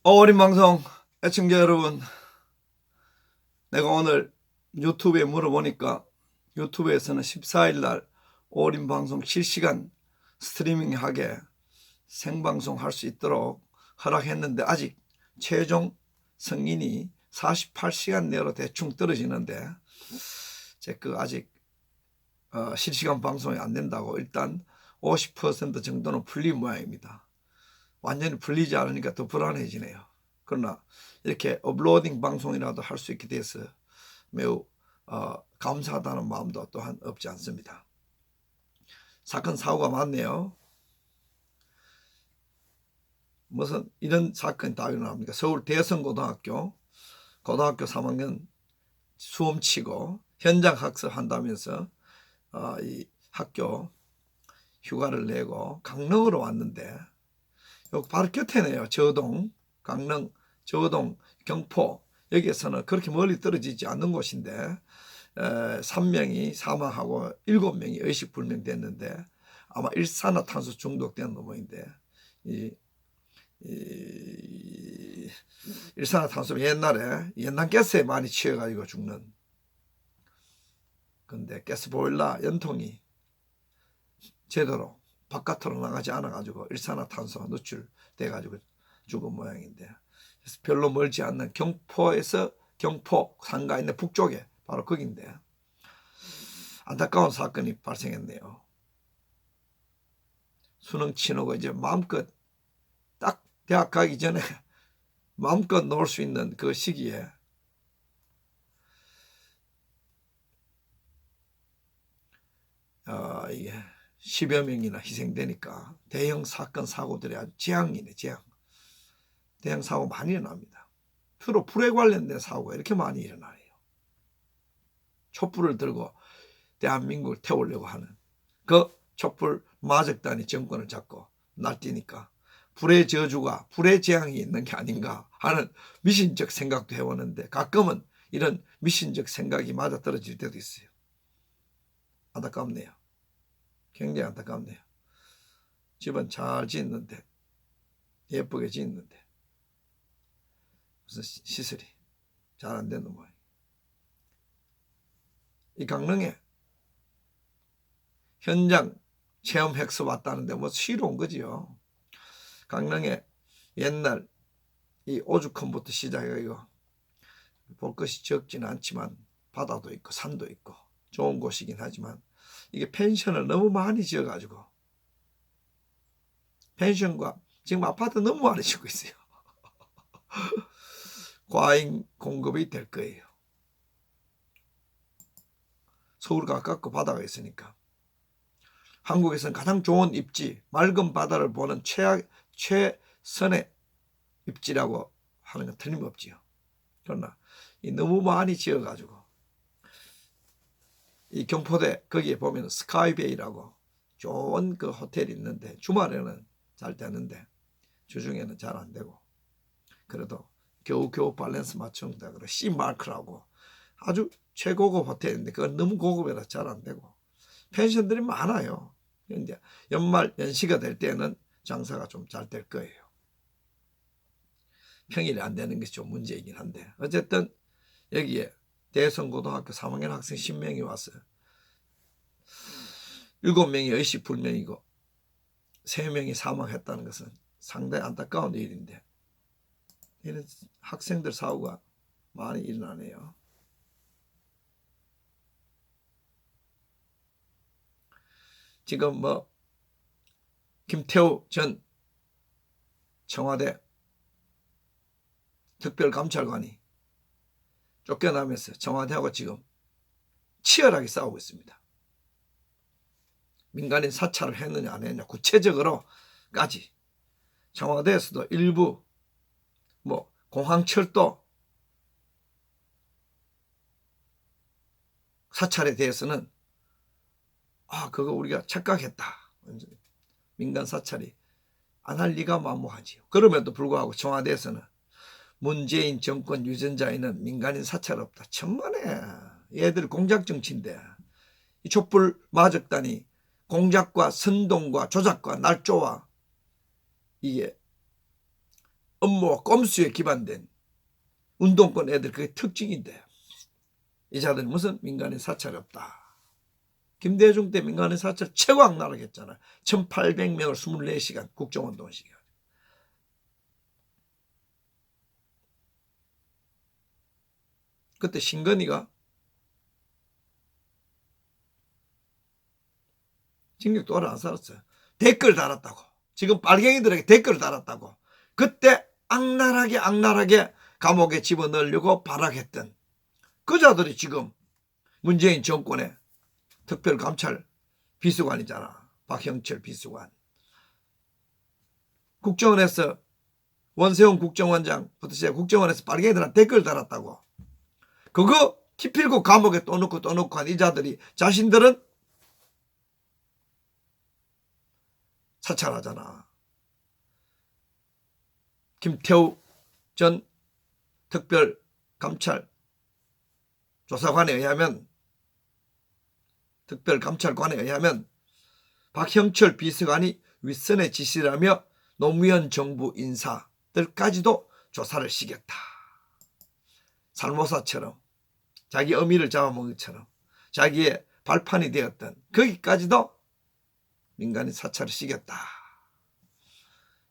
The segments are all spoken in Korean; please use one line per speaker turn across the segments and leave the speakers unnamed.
어린 방송 애청자 여러분, 내가 오늘 유튜브에 물어보니까 유튜브에서는 14일 날 어린 방송 실시간 스트리밍하게 생방송 할 수 있도록 허락했는데 아직 최종 승인이 48시간 내로 대충 떨어지는데 아직 실시간 방송이 안 된다고 일단 50% 정도는 풀린 모양입니다. 완전히 풀리지 않으니까 더 불안해지네요. 그러나 이렇게 업로딩 방송이라도 할 수 있게 돼서 매우 감사하다는 마음도 또한 없지 않습니다. 사건 사고가 많네요. 무슨 이런 사건이 다 일어납니까? 서울 대성고등학교 고등학교 3학년 수험 치고 현장 학습한다면서 이 학교 휴가를 내고 강릉으로 왔는데 여기 바로 곁에네요. 저동, 강릉, 저동, 경포 여기에서는 그렇게 멀리 떨어지지 않는 곳인데 3명이 사망하고 7명이 의식불명됐는데 아마 일산화탄소 중독된 놈인데 이 일산화탄소 옛날 가스에 많이 취해가지고 죽는. 근데 가스보일러 연통이 제대로 바깥으로 나가지 않아가지고 일산화탄소 노출돼가지고 죽은 모양인데, 그래서 별로 멀지 않는 경포에서 경포 상가 있는 북쪽에 바로 거긴데 안타까운 사건이 발생했네요. 수능 치르고 이제 마음껏 딱 대학 가기 전에 마음껏 놀 수 있는 그 시기에 이게 10여 명이나 희생되니까 대형 사건 사고들이 아주 재앙이네, 재앙. 대형 사고 많이 일어납니다. 주로 불에 관련된 사고가 이렇게 많이 일어나요. 촛불을 들고 대한민국을 태우려고 하는 그 촛불 마적단이 정권을 잡고 날뛰니까 불의 저주가, 불의 재앙이 있는 게 아닌가 하는 미신적 생각도 해오는데 가끔은 이런 미신적 생각이 맞아떨어질 때도 있어요. 안타깝네요. 굉장히 안타깝네요. 집은 잘 짓는데, 예쁘게 짓는데 무슨 시설이 잘 안 되는 모양. 이 강릉에 현장 체험 핵수 왔다는데 뭐 쉬러 온 거지요. 강릉에 옛날 이 오죽헌부터 시작해서 볼 것이 적지는 않지만 바다도 있고 산도 있고 좋은 곳이긴 하지만 이게 펜션을 너무 많이 지어가지고 펜션과 지금 아파트 너무 많이 짓고 있어요. 과잉 공급이 될 거예요. 서울 가깝고 바다가 있으니까. 한국에서는 가장 좋은 입지, 맑은 바다를 보는 최선의 입지라고 하는 건 틀림없지요. 그러나 너무 많이 지어가지고 이 경포대 거기에 보면 스카이베이라고 좋은 그 호텔이 있는데 주말에는 잘 되는데 주중에는 잘 안 되고, 그래도 겨우겨우 밸런스 맞춘다 그래 C마크라고 아주 최고급 호텔인데 그건 너무 고급이라 잘 안 되고 펜션들이 많아요. 이제 연말 연시가 될 때는 장사가 좀 잘 될 거예요. 평일에 안 되는 것이 좀 문제이긴 한데 어쨌든 여기에 대성고등학교 3학년 학생 10명이 왔어요. 7명이 의식불명이고 3명이 사망했다는 것은 상당히 안타까운 일인데 이런 학생들 사고가 많이 일어나네요. 지금 김태우 전 청와대 특별감찰관이 쫓겨나면서 청와대하고 지금 치열하게 싸우고 있습니다. 민간인 사찰을 했느냐 안 했느냐 구체적으로까지 청와대에서도 일부 공항철도 사찰에 대해서는 그거 우리가 착각했다. 민간 사찰이 안 할 리가 만무하지요. 그럼에도 불구하고 청와대에서는 문재인 정권 유전자에는 민간인 사찰 없다. 천만에 얘들 공작 정치인데 이 촛불 마적단이 공작과 선동과 조작과 날조와 이게 업무와 꼼수에 기반된 운동권 애들 그게 특징인데 이 자들이 무슨 민간인 사찰이 없다. 김대중 때 민간인 사찰 최고 악랄하게 했잖아. 1800명을 24시간 국정원동원 시간. 그때 신건희가 징역도 오래 안 살았어요. 댓글 달았다고. 지금 빨갱이들에게 댓글을 달았다고. 그때 악랄하게 감옥에 집어넣으려고 발악했던 그 자들이 지금 문재인 정권의 특별감찰 비서관이잖아. 박형철 비서관. 국정원에서 원세훈 국정원장부터 시작 국정원에서 빨갱이들한테 댓글 달았다고. 그거 기필고 감옥에 또 넣고 한 이 자들이 자신들은 사찰하잖아. 김태우 전 특별감찰 조사관에 의하면 특별감찰관에 의하면 박형철 비서관이 윗선의 지시라며 노무현 정부 인사들까지도 조사를 시켰다. 살모사처럼 자기 어미를 잡아먹은 것처럼 자기의 발판이 되었던 거기까지도 민간인 사찰을 시켰다.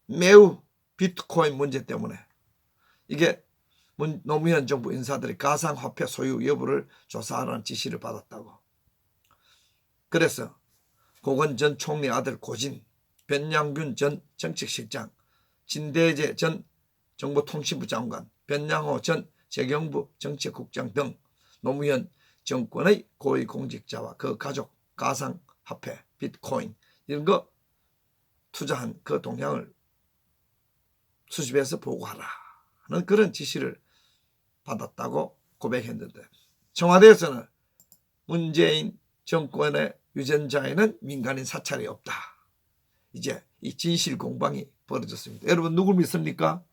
매우 비트코인 문제 때문에 이게 노무현 정부 인사들이 가상화폐 소유 여부를 조사하라는 지시를 받았다고. 그래서 고건 전 총리 아들 고진, 변양균 전 정책실장, 진대재 전 정보통신부 장관, 변양호 전 재경부 정책국장 등 노무현 정권의 고위공직자와 그 가족 가상화폐, 비트코인 이런 거 투자한 그 동향을 수집해서 보고하라 하는 그런 지시를 받았다고 고백했는데 청와대에서는 문재인 정권의 유전자에는 민간인 사찰이 없다. 이제 이 진실 공방이 벌어졌습니다. 여러분 누굴 믿습니까?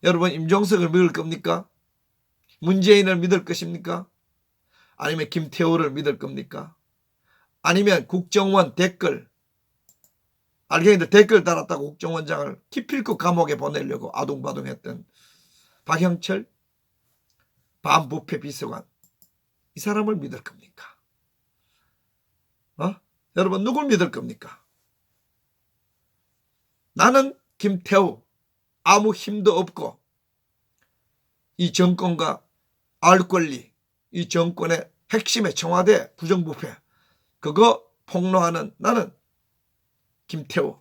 여러분 임종석을 믿을 겁니까? 문재인을 믿을 것입니까? 아니면 김태우를 믿을 겁니까? 아니면 국정원 댓글 알갱이들 댓글 달았다고 국정원장을 기필코 감옥에 보내려고 아둥바둥했던 박형철 반부패 비서관 이 사람을 믿을 겁니까? 여러분 누굴 믿을 겁니까? 나는 김태우 아무 힘도 없고 이 정권과 알 권리 이 정권의 핵심의 청와대 부정부패 그거 폭로하는 나는 김태우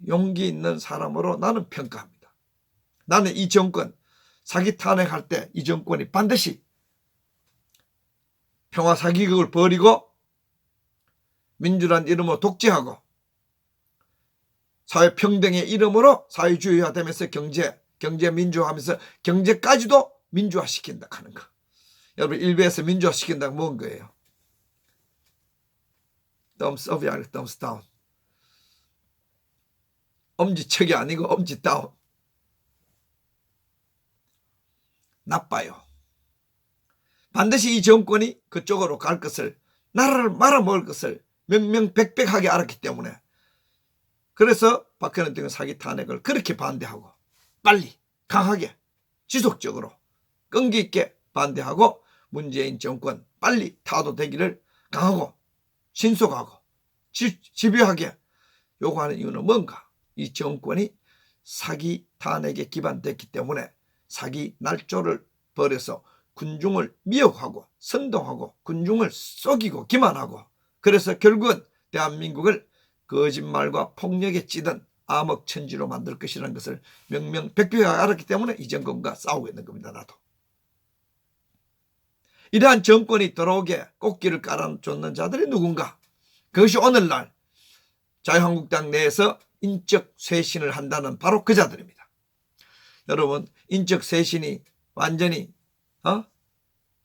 용기 있는 사람으로 나는 평가합니다. 나는 이 정권 사기 탄핵할 때 이 정권이 반드시 평화 사기극을 벌이고 민주란 이름으로 독재하고 사회평등의 이름으로 사회주의화되면서 경제 민주화하면서 경제까지도 민주화시킨다 하는 거. 여러분 일베에서 민주화시킨다고 뭔 거예요? thumbs up이 아니고 thumbs down. 엄지척이 아니고 엄지 다운. 나빠요. 반드시 이 정권이 그쪽으로 갈 것을 나라를 말아먹을 것을 명명백백하게 알았기 때문에 그래서 박근혜 대통령 사기 탄핵을 그렇게 반대하고 빨리 강하게 지속적으로 끈기 있게 반대하고 문재인 정권 빨리 타도되기를 강하고 신속하고 집요하게 요구하는 이유는 뭔가? 이 정권이 사기 탄핵에 기반됐기 때문에 사기 날조를 벌여서 군중을 미혹하고 선동하고 군중을 속이고 기만하고 그래서 결국은 대한민국을 거짓말과 폭력에 찌든 암흑천지로 만들 것이라는 것을 명명백백하게 알았기 때문에 이 정권과 싸우고 있는 겁니다. 나도. 이러한 정권이 들어오게 꽃길을 깔아줬는 자들이 누군가? 그것이 오늘날 자유한국당 내에서 인적 쇄신을 한다는 바로 그 자들입니다. 여러분 인적 쇄신이 완전히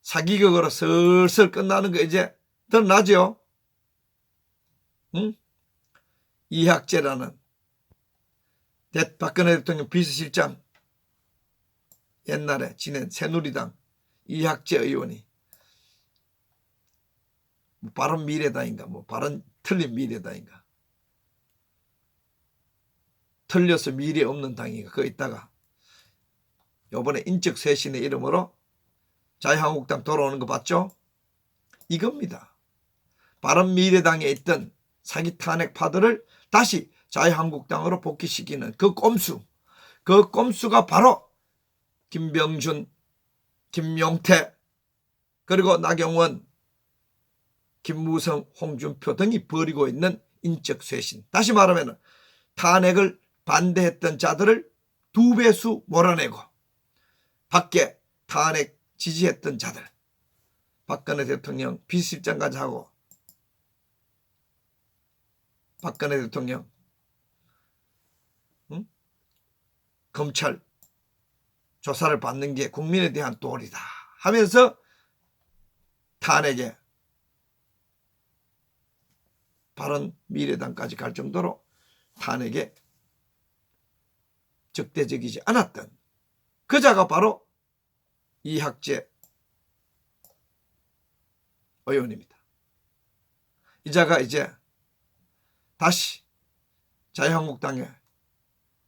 사기극으로 슬슬 끝나는 거 이제 드러나죠. 응? 이학재라는 박근혜 대통령 비서실장 옛날에 지낸 새누리당 이학재 의원이 바른 미래당인가 바른 틀린 미래당인가 틀려서 미래 없는 당이가 그 있다가 요번에 인적 쇄신의 이름으로 자유한국당 돌아오는 거 봤죠? 이겁니다. 바른미래당에 있던 사기 탄핵파들을 다시 자유한국당으로 복귀시키는 그 꼼수가 바로 김병준, 김용태, 그리고 나경원, 김무성, 홍준표 등이 벌이고 있는 인적 쇄신. 다시 말하면 탄핵을 반대했던 자들을 2배수 몰아내고 밖에 탄핵 지지했던 자들, 박근혜 대통령 비서실장까지 하고 박근혜 대통령 검찰 조사를 받는 게 국민에 대한 도리다 하면서 탄핵에 바른미래당까지 갈 정도로 탄핵에 적대적이지 않았던 그 자가 바로 이학재 의원입니다. 이 자가 이제 다시 자유한국당에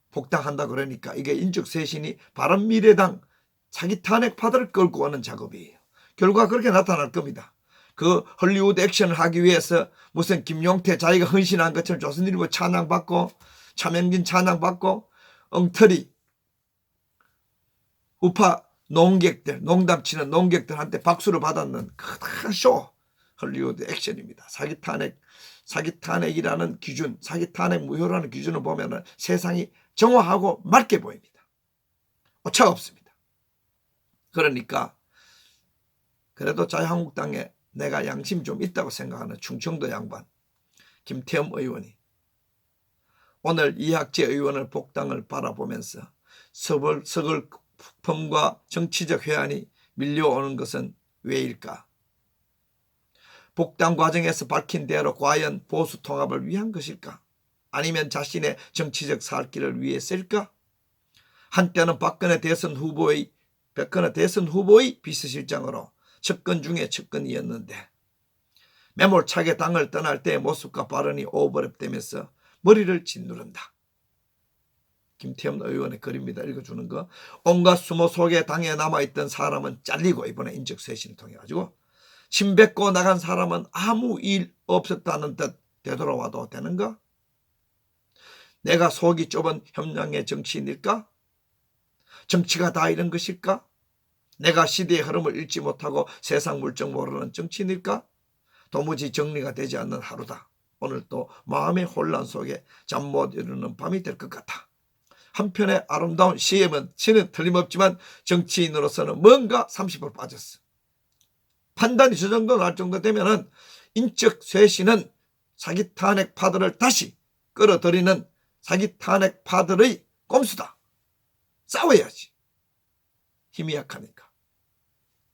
복당한다 그러니까 이게 인적 쇄신이 바른미래당 사기 탄핵파들을 끌고 오는 작업이에요. 결과가 그렇게 나타날 겁니다. 그 헐리우드 액션을 하기 위해서 무슨 김용태 자기가 헌신한 것처럼 조선일보 찬양받고 차명진 찬양받고 엉터리 우파 농객들, 농담치는 농객들한테 박수를 받았는 큰 쇼 헐리우드 액션입니다. 사기 탄핵이라는 기준, 사기 탄핵 무효라는 기준을 보면은 세상이 정화하고 맑게 보입니다. 오차가 없습니다. 그러니까 그래도 자유한국당에 내가 양심 좀 있다고 생각하는 충청도 양반 김태흠 의원이 오늘 이학재 의원을 복당을 바라보면서 서글픔과 정치적 회한이 밀려오는 것은 왜일까? 복당 과정에서 밝힌 대로 과연 보수 통합을 위한 것일까? 아니면 자신의 정치적 살길을 위해서일까? 한때는 박근혜 대선 후보의 비서실장으로 척건 중에 척건이었는데 매몰차게 당을 떠날 때의 모습과 발언이 오버랩되면서 머리를 짓누른다. 김태흠 의원의 글입니다. 읽어주는 거. 온갖 수모 속에 당에 남아있던 사람은 잘리고 이번에 인적 쇄신을 통해 가지고 침 뱉고 나간 사람은 아무 일 없었다는 듯 되돌아와도 되는가? 내가 속이 좁은 협량의 정치인일까? 정치가 다 이런 것일까? 내가 시대의 흐름을 읽지 못하고 세상 물정 모르는 정치인일까? 도무지 정리가 되지 않는 하루다. 오늘 또 마음의 혼란 속에 잠 못 이루는 밤이 될 것 같아. 한편의 아름다운 시는 틀림없지만 정치인으로서는 뭔가 30% 빠졌어. 판단이 저 정도 날 정도 되면은 인적 쇄신은 사기 탄핵파들을 다시 끌어들이는 사기 탄핵파들의 꼼수다. 싸워야지. 힘이 약하니까.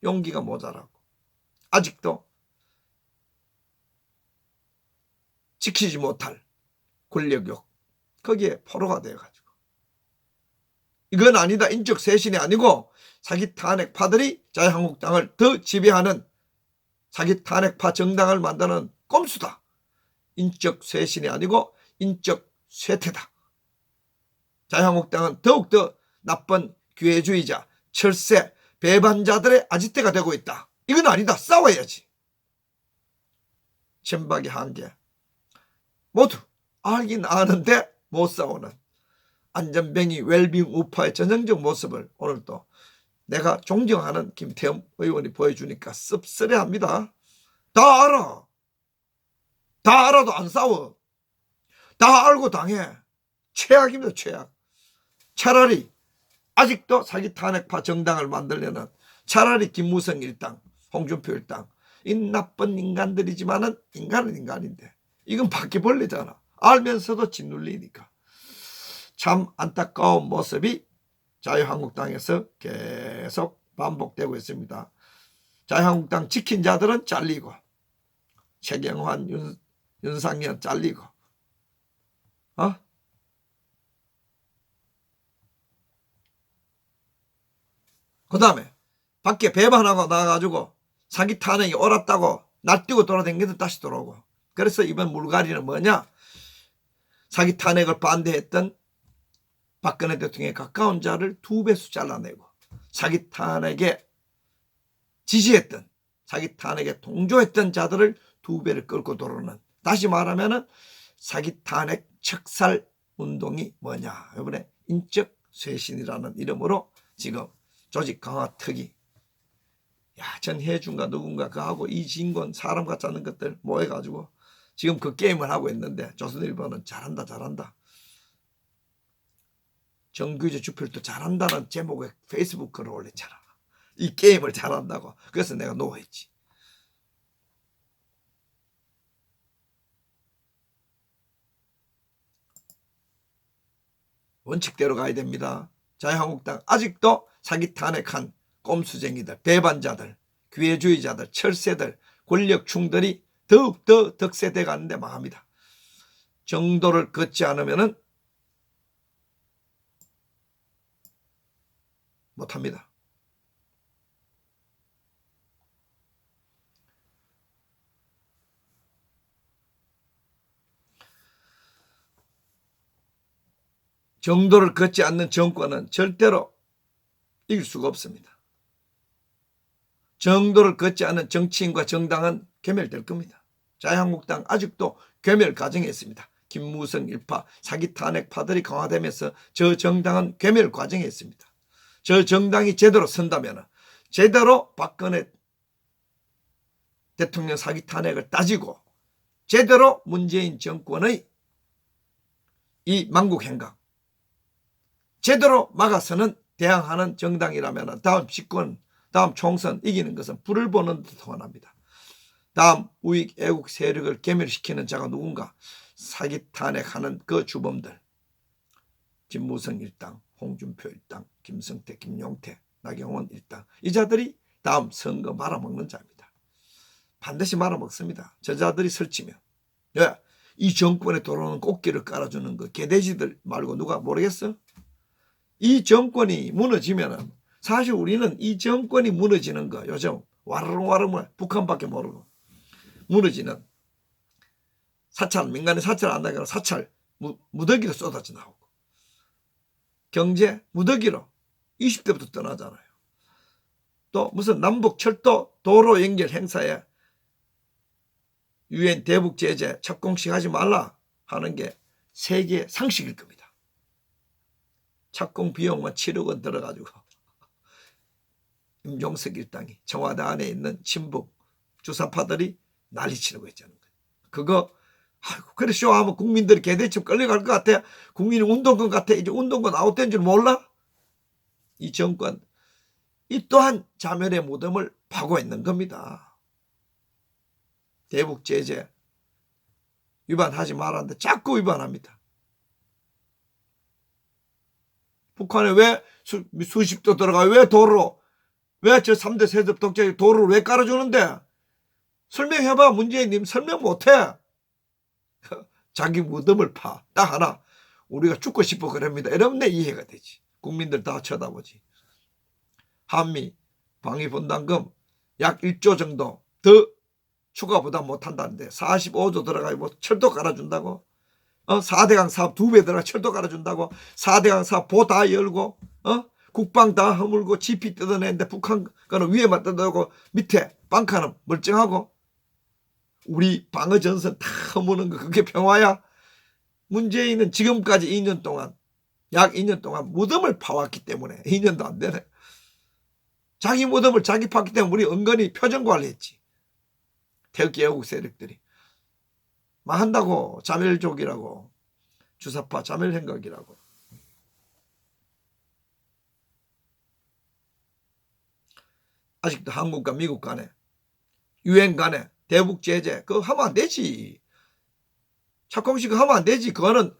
용기가 모자라고. 아직도 지키지 못할 권력욕. 거기에 포로가 되어가지고. 이건 아니다. 인적 쇄신이 아니고 사기 탄핵파들이 자유한국당을 더 지배하는 사기 탄핵파 정당을 만드는 꼼수다. 인적 쇄신이 아니고 인적 쇠퇴다. 자유한국당은 더욱더 나쁜 기회주의자, 철새, 배반자들의 아지트가 되고 있다. 이건 아니다. 싸워야지. 천박의 한계. 모두 알긴 아는데 못 싸우는 안전뱅이 웰빙 우파의 전형적 모습을 오늘 또 내가 존경하는 김태흠 의원이 보여주니까 씁쓸해합니다. 다 알아. 다 알아도 안 싸워. 다 알고 당해. 최악입니다. 최악. 차라리 아직도 사기 탄핵파 정당을 만들려는 차라리 김무성 일당, 홍준표 일당 이 나쁜 인간들이지만은 인간은 인간인데 이건 바퀴벌레잖아. 알면서도 짓눌리니까. 참 안타까운 모습이 자유한국당에서 계속 반복되고 있습니다. 자유한국당 지킨 자들은 잘리고 최경환, 윤상현 잘리고 그 다음에 밖에 배반하고 나가가지고 사기 탄핵이 옳았다고 날뛰고 돌아다니면서 다시 돌아오고. 그래서 이번 물갈이는 뭐냐? 사기 탄핵을 반대했던 박근혜 대통령에 가까운 자를 2배수 잘라내고 사기 탄핵에 지지했던, 사기 탄핵에 동조했던 자들을 2배를 끌고 들어오는, 다시 말하면 사기 탄핵 척살 운동이 뭐냐, 이번에 인적 쇄신이라는 이름으로 지금 조직 강화 특위, 전혜준과 누군가 그하고 이진권 사람 같지 않은 것들 모여가지고 지금 그 게임을 하고 있는데, 조선일보는 잘한다 정규제 주필도 잘한다는 제목의 페이스북 글을 올렸잖아. 이 게임을 잘한다고. 그래서 내가 노했지. 원칙대로 가야 됩니다. 자유한국당 아직도 사기 탄핵한 꼼수쟁이들, 배반자들, 기회주의자들, 철새들, 권력충들이 더욱더 득세돼 가는데 망합니다. 정도를 걷지 않으면 못합니다. 정도를 걷지 않는 정권은 절대로 이길 수가 없습니다. 정도를 걷지 않는 정치인과 정당은 괴멸될 겁니다. 자유한국당 아직도 괴멸 과정에 있습니다. 김무성 일파, 사기 탄핵파들이 강화되면서 저 정당은 괴멸 과정에 있습니다. 저 정당이 제대로 선다면, 제대로 박근혜 대통령 사기 탄핵을 따지고 제대로 문재인 정권의 이 망국행각 제대로 막아서는 대항하는 정당이라면 다음 집권, 다음 총선 이기는 것은 불을 보는 듯 훤합니다. 다음 우익 애국 세력을 괴멸시키는 자가 누군가, 사기 탄핵하는 그 주범들, 김무성 일당, 홍준표 일당, 김성태, 김용태, 나경원 일당, 이 자들이 다음 선거 말아먹는 자입니다. 반드시 말아먹습니다. 저 자들이 설치면. 이 정권에 돌아오는 꽃길을 깔아주는 그 개돼지들 말고 누가 모르겠어? 이 정권이 무너지면, 사실 우리는 이 정권이 무너지는 거 요즘 와르릉와르릉 북한밖에 모르고, 무너지는 사찰, 민간인 사찰 안 나가고 사찰 무더기로 쏟아져 나오고, 경제 무더기로 20대부터 떠나잖아요. 또 무슨 남북 철도 도로 연결 행사에 유엔 대북 제재 착공식 하지 말라 하는 게 세계 상식일 겁니다. 착공 비용만 7억 원 들어가지고 임종석 일당이 청와대 안에 있는 친북 주사파들이 난리치려고 했잖아요. 그거 그래 쇼하면 국민들이 개대첩 끌려갈 것 같아. 국민이 운동권 같아. 이제 운동권 아웃된 줄 몰라? 이 정권 이 또한 자멸의 무덤을 파고 있는 겁니다. 대북 제재 위반하지 말았는데 자꾸 위반합니다. 북한에 왜 수십도 들어가? 왜 도로, 왜 저 3대 세습 독재 도로를 왜 깔아주는데? 설명해봐. 문재인님 설명 못해. 자기 무덤을 파. 딱 하나. 우리가 죽고 싶어 그럽니다. 이러면 내 이해가 되지. 국민들 다 쳐다보지. 한미 방위분담금 약 1조 정도 더 추가 부담 못한다는데 45조 들어가고 뭐 철도 깔아준다고? 4대강 사업 2배 들어가 철도 깔아준다고? 4대강 사업 보 다 열고 국방 다 허물고 GP 뜯어내는데 북한 거는 위에만 뜯어내고 밑에 방카는 멀쩡하고 우리 방어 전선 다 허무는 거 그게 평화야? 문재인은 지금까지 2년 동안 약 2년 동안 무덤을 파왔기 때문에 2년도 안 되네. 자기 무덤을 자기 팠기 때문에 우리 은근히 표정관리했지. 태극기 애국 세력들이 막 한다고. 자멸족이라고, 주사파 자멸행각이라고. 아직도 한국과 미국 간에 유엔 간에 대북 제재 그거 하면 안 되지. 착공식 하면 안 되지. 그거는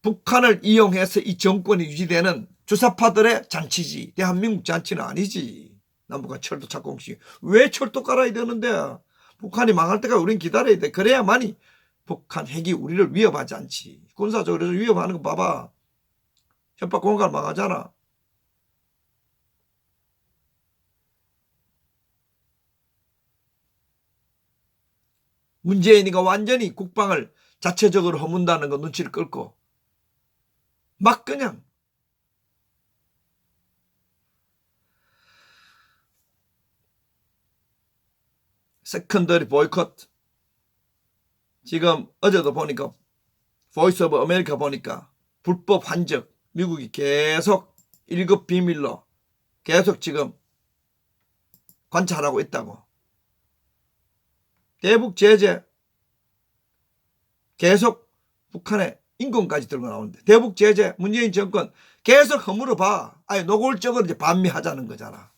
북한을 이용해서 이 정권이 유지되는 주사파들의 잔치지. 대한민국 잔치는 아니지. 남북한 철도 착공식 왜 철도 깔아야 되는데? 북한이 망할 때까지 우린 기다려야 돼. 그래야만이 북한 핵이 우리를 위협하지 않지. 군사적으로 위협하는 거 봐봐. 협박 공갈 망하잖아. 문재인이가 완전히 국방을 자체적으로 허문다는 거 눈치를 끌고 막 그냥 세컨더리 보이콧. 지금 어제도 보니까 보이스 오브 아메리카 보니까 불법 환적 미국이 계속 1급 비밀로 계속 지금 관찰하고 있다고. 대북 제재 계속 북한의 인권까지 들고 나오는데 대북 제재 문재인 정권 계속 허물어 봐. 아니 노골적으로 이제 반미하자는 거잖아.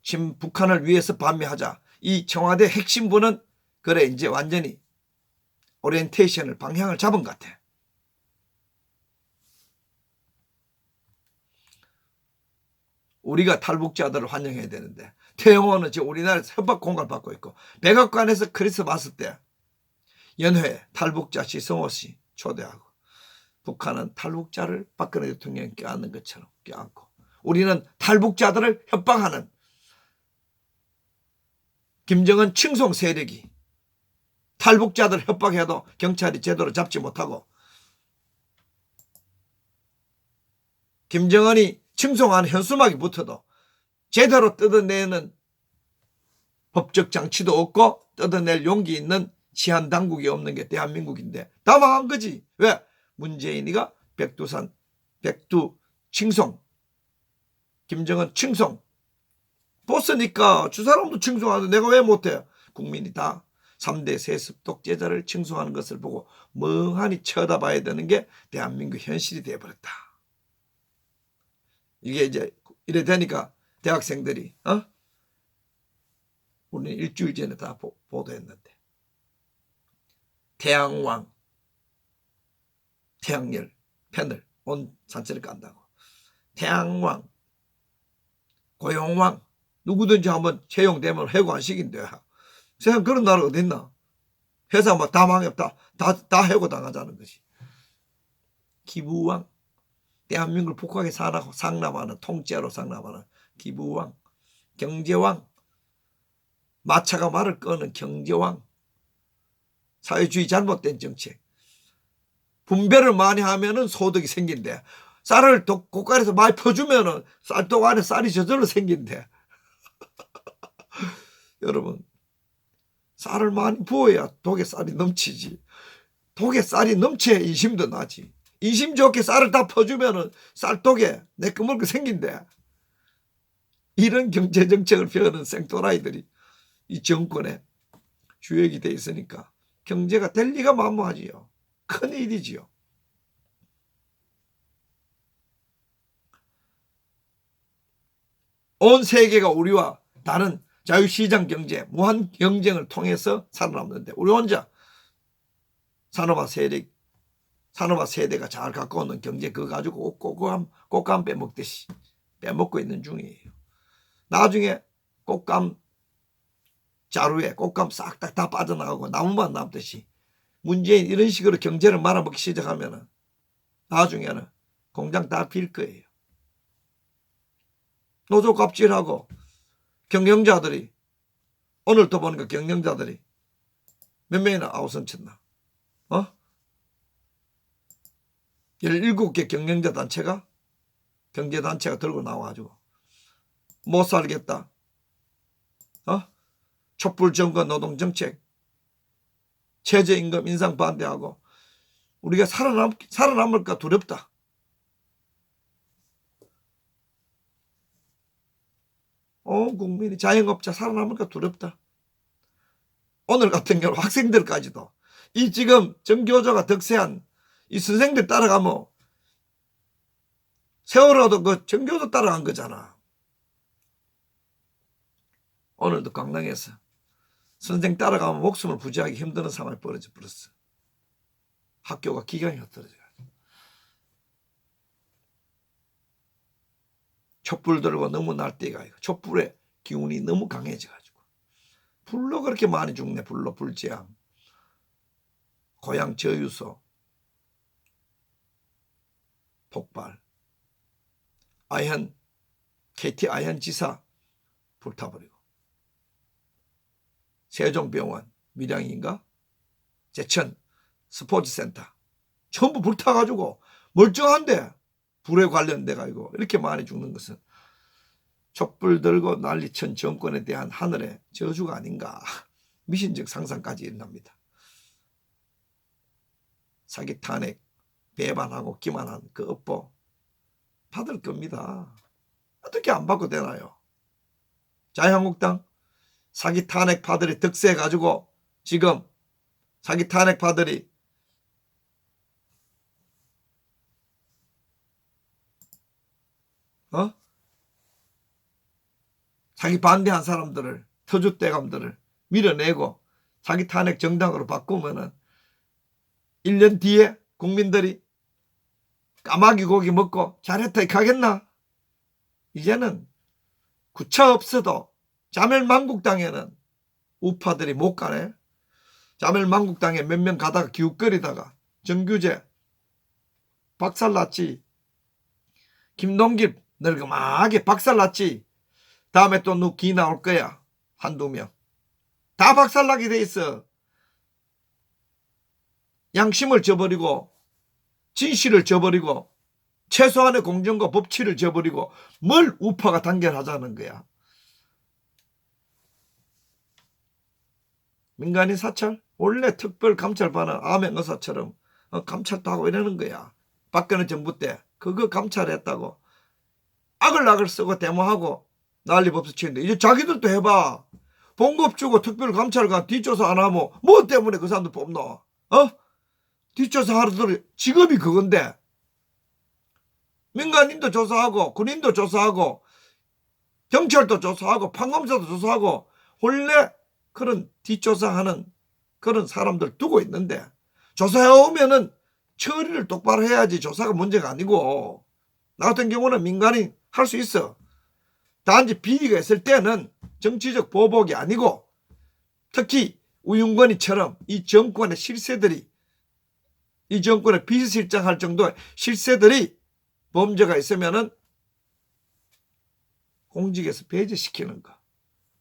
지금 북한을 위해서 반미하자. 이 청와대 핵심부는 그래 이제 완전히 오리엔테이션을 방향을 잡은 것 같아. 우리가 탈북자들을 환영해야 되는데 태영호는 지금 우리나라에서 협박 공갈 받고 있고 백악관에서 크리스마스 때 연회 탈북자 시성호 씨 초대하고 북한은 탈북자를 박근혜 대통령이 껴안는 것처럼 껴안고 우리는 탈북자들을 협박하는 김정은 칭송 세력이 탈북자들 협박해도 경찰이 제대로 잡지 못하고 김정은이 칭송하는 현수막이 붙어도 제대로 뜯어내는 법적 장치도 없고 뜯어낼 용기 있는 치안 당국이 없는 게 대한민국인데 다 망한 거지. 왜? 문재인이가 백두산 백두 칭송 김정은 칭송 보스니까 주 사람도 칭송하는데 내가 왜 못해? 국민이 다 3대 세습 독재자를 칭송하는 것을 보고 멍하니 쳐다봐야 되는 게 대한민국 현실이 되어버렸다. 이게 이제 이래 되니까 대학생들이 우리는 일주일 전에 다 보도했는데 태양왕 태양열 펜을 온 산채를 깐다고 태양왕 고용왕 누구든지 한번 채용되면 해고 안 시킨대. 세상 그런 나라 어디 있나? 회사 뭐 다 망했다. 다 해고 당하자는 것이. 기부왕 대한민국을 북하게 상납하는 통째로 상납하는 기부왕 경제왕 마차가 말을 끄는 경제왕 사회주의 잘못된 정책 분배를 많이 하면은 소득이 생긴대. 쌀을 고가에서 많이 퍼주면은 쌀독 안에 쌀이 저절로 생긴대. 여러분 쌀을 많이 부어야 독에 쌀이 넘치지. 독에 쌀이 넘쳐야 인심도 나지. 인심 좋게 쌀을 다 퍼주면은 쌀독에 내꺼먹을 거 생긴대. 이런 경제정책을 펴는 생또라이들이 이 정권에 주역이 돼 있으니까 경제가 될 리가 만무하지요. 큰일이지요. 온 세계가 우리와 다른 자유시장 경제, 무한 경쟁을 통해서 살아남는데 우리 혼자 산업화 세대가 잘 갖고 오는 경제 그거 가지고 꽃감 빼먹듯이 빼먹고 있는 중이에요. 나중에 꽃감 자루에 꽃감 싹 다 빠져나가고 나무만 남듯이 문재인 이런 식으로 경제를 말아먹기 시작하면 나중에는 공장 다 빌 거예요. 노조 갑질하고 경영자들이 오늘 또 보니까 경영자들이 몇 명이나 아우성쳤나? 17개 경영자 단체가 경제단체가 들고 나와가지고 못 살겠다. 촛불 정권 노동정책 최저임금 인상 반대하고 우리가 살아남을까 두렵다. 국민이 자영업자 살아남을까 두렵다. 오늘 같은 경우 학생들까지도 이 지금 정교조가 득세한 이 선생들 따라가면 세월호도 그 정교조 따라간 거잖아. 오늘도 강릉에서 선생 따라가면 목숨을 부지하기 힘드는 상황이 벌어져 버렸어. 학교가 기강이 흩어져가지고. 촛불 들고 너무 날뛰가 이거. 촛불의 기운이 너무 강해져가지고. 불로 그렇게 많이 죽네. 불로 불재앙. 고향 저유소. 폭발. KT 아현 지사 불타버리고. 세종병원 밀양인가 제천 스포츠센터 전부 불타가지고 멀쩡한데 불에 관련돼가지고 이렇게 많이 죽는 것은 촛불 들고 난리친 정권에 대한 하늘의 저주가 아닌가 미신적 상상까지 일어납니다. 사기 탄핵 배반하고 기만한 그 업보 받을 겁니다. 어떻게 안 받고 되나요? 자유한국당 사기 탄핵 파들이 득세 가지고 지금 사기 탄핵 파들이 자기 반대한 사람들을 터줏대감들을 밀어내고 자기 탄핵 정당으로 바꾸면은 1년 뒤에 국민들이 까마귀 고기 먹고 잘했다 가겠나? 이제는 구차 없어도 자멸만국당에는 우파들이 못 가네. 자멸만국당에 몇 명 가다가 기웃거리다가 정규제 박살났지. 김동길 늙음하게 박살났지. 다음에 또 누구 기 나올 거야. 한두 명. 다 박살나게 돼 있어. 양심을 저버리고 진실을 저버리고 최소한의 공정과 법치를 저버리고 뭘 우파가 단결하자는 거야. 민간인 사찰? 원래 특별감찰반은 암행어사처럼 감찰도 하고 이러는 거야. 박근혜 정부 때 그거 감찰했다고 악을 쓰고 데모하고 난리 법석치는데 이제 자기들도 해봐. 봉급 주고 특별감찰관 뒷조사 안 하면 뭐 때문에 그 사람들 뽑노? 뒷조사 하루들 직업이 그건데 민간인도 조사하고 군인도 조사하고 경찰도 조사하고 판검사도 조사하고 원래 그런 뒷조사하는 그런 사람들 두고 있는데 조사해오면은 처리를 똑바로 해야지 조사가 문제가 아니고 나 같은 경우는 민간인 할 수 있어. 단지 비리가 있을 때는 정치적 보복이 아니고 특히 우윤건이처럼 이 정권의 실세들이 이 정권의 비서실장할 정도의 실세들이 범죄가 있으면은 공직에서 배제시키는 거.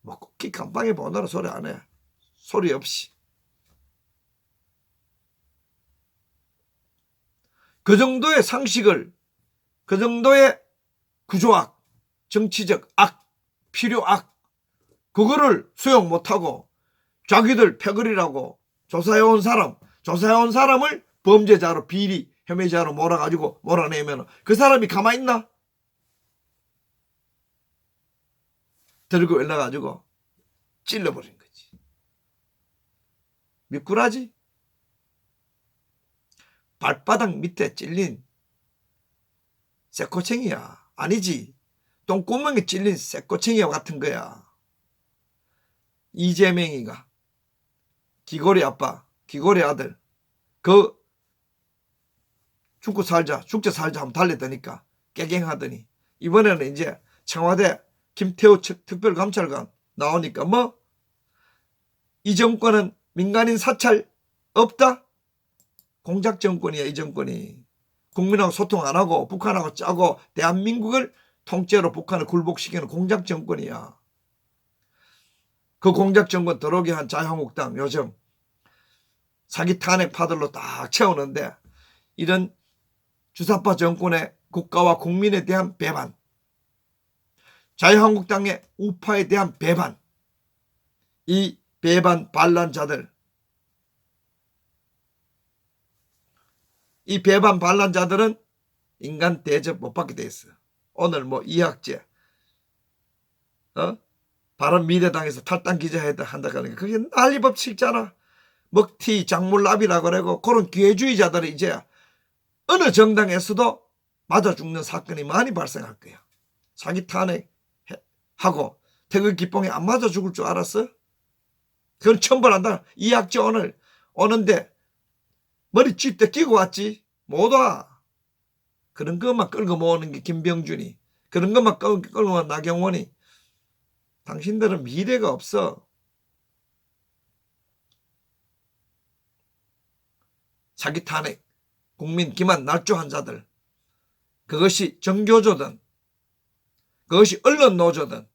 뭐 국기 감방에 보느라 소리 안 해. 소리 없이. 그 정도의 상식을 그 정도의 구조악, 정치적 악, 필요악 그거를 수용 못하고 자기들 패거리라고 조사해온 사람을 범죄자로 비리 혐의자로 몰아가지고 몰아내면 그 사람이 가만히 있나? 들고 일러가지고 찔러버린 거지. 미꾸라지? 발바닥 밑에 찔린 새꼬챙이야. 아니지. 똥구멍에 찔린 새꼬챙이와 같은 거야. 이재명이가 기고리 아빠, 기고리 아들 그 죽고 살자, 죽자 살자 하면 달랬더니까 깨갱하더니 이번에는 이제 청와대 김태우 특별감찰관 나오니까 뭐 이 정권은 민간인 사찰 없다? 공작 정권이야. 이 정권이 국민하고 소통 안 하고 북한하고 짜고 대한민국을 통째로 북한을 굴복시키는 공작 정권이야. 그 공작 정권 들어오게 한 자유한국당 요즘 사기 탄핵 파들로 딱 채우는데 이런 주사파 정권의 국가와 국민에 대한 배반, 자유한국당의 우파에 대한 배반, 이 배반 반란자들, 이 배반 반란자들은 인간 대접 못 받게 돼 있어. 오늘 뭐 이학재 바른미래당에서 탈당 기자회견 한다 그러니까 그게 난리법칙잖아. 먹튀 작물납이라고 그러고 그런 기회주의자들이 이제 어느 정당에서도 맞아 죽는 사건이 많이 발생할 거야. 사기 탄핵하고 태극 기봉에 안 맞아 죽을 줄 알았어? 그건 처벌한다. 이학재 오늘 오는데 머리 쥐대 끼고 왔지. 못 와. 그런 것만 끌고 모으는 게 김병준이. 그런 것만 끌고 모은 나경원이. 당신들은 미래가 없어. 사기 탄핵, 국민 기만 날조한 자들. 그것이 정교조든 그것이 언론 노조든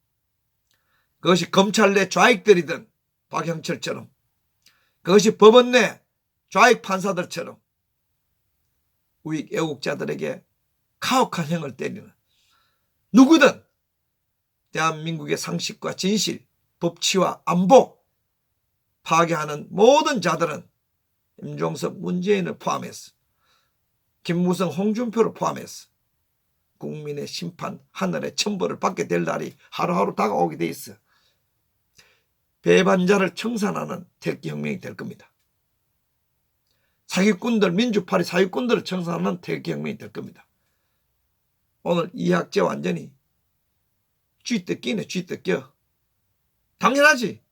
그것이 검찰 내 좌익들이든 박형철처럼 그것이 법원 내 좌익 판사들처럼 우익 애국자들에게 가혹한 형을 때리는 누구든 대한민국의 상식과 진실, 법치와 안보 파괴하는 모든 자들은 임종석, 문재인을 포함해서 김무성, 홍준표를 포함해서 국민의 심판, 하늘의 천벌을 받게 될 날이 하루하루 다가오게 돼 있어. 배반자를 청산하는 태극기혁명이 될 겁니다. 사기꾼들, 민주파리 사기꾼들을 청산하는 태극기혁명이 될 겁니다. 오늘 이학재 완전히 쥐뜯기네. 쥐뜯겨. 당연하지.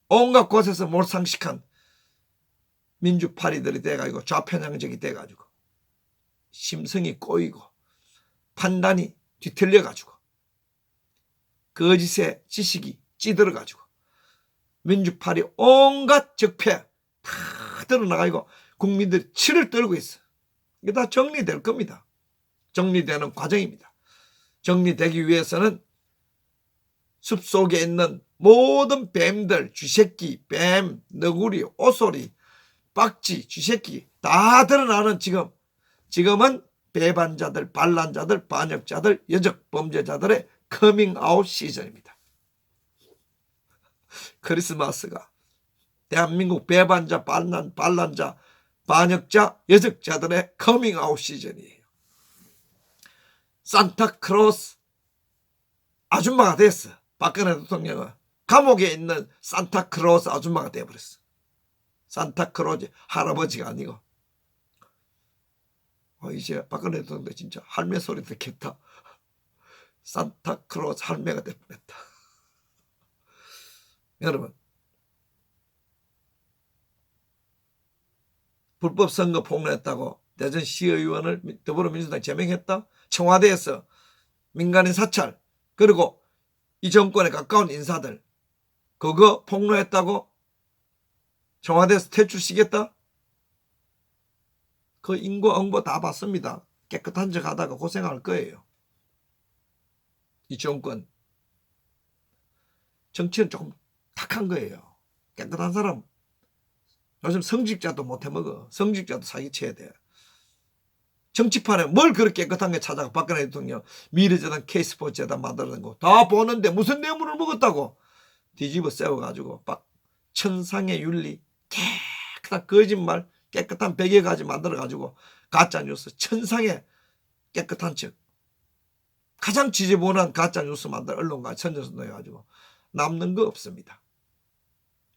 온갖 곳에서 몰상식한 민주파리들이 돼가지고 좌편향적이 돼가지고 심성이 꼬이고 판단이 뒤틀려가지고 거짓의 지식이 찌들어가지고 민주파리 온갖 적폐 다 드러나가지고 국민들이 치를 떨고 있어. 이게 다 정리될 겁니다. 정리되는 과정입니다. 정리되기 위해서는 숲속에 있는 모든 뱀들, 쥐새끼, 뱀, 너구리, 오소리, 빡지, 쥐새끼 다 드러나는 지금은 배반자들, 반란자들, 반역자들, 여적 범죄자들의 커밍아웃 시즌입니다. 크리스마스가 대한민국 배반자, 반란자, 반역자, 여적자들의 커밍아웃 시즌이에요. 산타크로스 아줌마가 됐어. 박근혜 대통령은 감옥에 있는 산타크로스 아줌마가 되어버렸어. 산타크로스 할아버지가 아니고. 이제 박근혜 대통령 진짜 할매 소리 듣겠다. 산타크로스 할매가 되어버렸다. 여러분, 불법 선거 폭로했다고 대전 시의원을 더불어민주당 제명했다. 청와대에서 민간인 사찰, 그리고 이 정권에 가까운 인사들 그거 폭로했다고 청와대에서 퇴출시켰다. 그 인고 응보 다 봤습니다. 깨끗한 척 하다가 고생할 거예요. 이 정권 정치는 조금 탁한 거예요. 깨끗한 사람 요즘 성직자도 못 해먹어. 성직자도 사기쳐야 돼. 정치판에 뭘 그렇게 깨끗한 게 찾아가. 박근혜 대통령 미래재단, K스포츠재단 만들어낸 거 다 보는데 무슨 뇌물을 먹었다고 뒤집어 세워가지고 천상의 윤리, 깨끗한 거짓말, 깨끗한 100여 가지 만들어가지고 가짜뉴스, 천상의 깨끗한 척 가장 지저분한 가짜뉴스 만들 언론과 천져서 넣어가지고 남는 거 없습니다.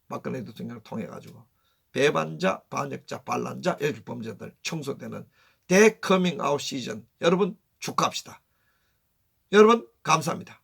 박근혜 대통령을 통해가지고 배반자, 반역자, 반란자, 여직범죄들 청소되는 대커밍아웃 시즌 여러분 축하합시다. 여러분 감사합니다.